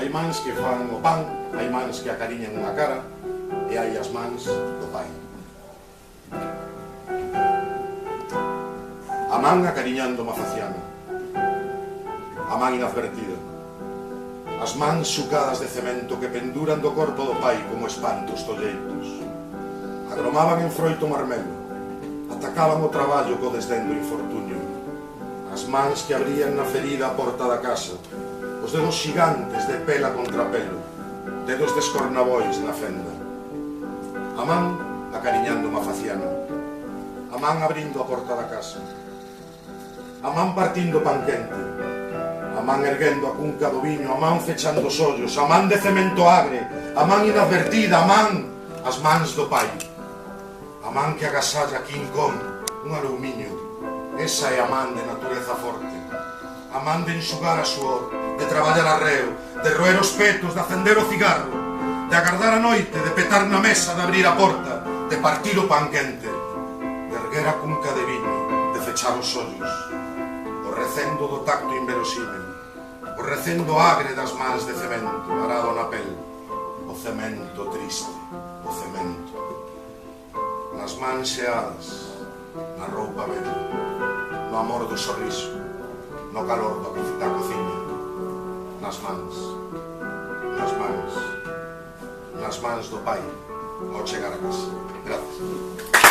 Hai mans que fan o pan, hai mans que acariñan unha cara, e hai as mans do pai. A man acariñando unha faciana, a man inadvertida, as mans xucadas de cemento que penduran do corpo do pai como espantos tolleitos. Agromaban en froito marmelo, atacaban o traballo co desdén do infortunio. As mans que abrían na ferida a porta da casa, os dedos xigantes de pela contra pelo, dedos de escornabois na fenda. A man acariñando unha faciana, a man abrindo a porta da casa, a man partindo pan quente, a man erguendo a cunca do viño, a man fechando os ollos, a man de cemento agre, a man inadvertida, a man, as mans do pai, a man que agasalla King Kong, un aluminio. Esa é a man de natureza forte, a man de enxugar a suor, de traballar arreo, de roer os petos, de acender o cigarro, de agardar a noite, de petar na mesa, de abrir a porta, de partir o pan quente, de erguer a cunca de viño, de fechar os ollos, o recendo do tacto inverosímil, o recendo agre das mans de cemento arado na pel, o cemento triste, o cemento, nas mans xeadas, na roupa bella, no amor do sorriso, no calor da cociña, nas mans, nas mans do pai ao chegar a casa. Gracias.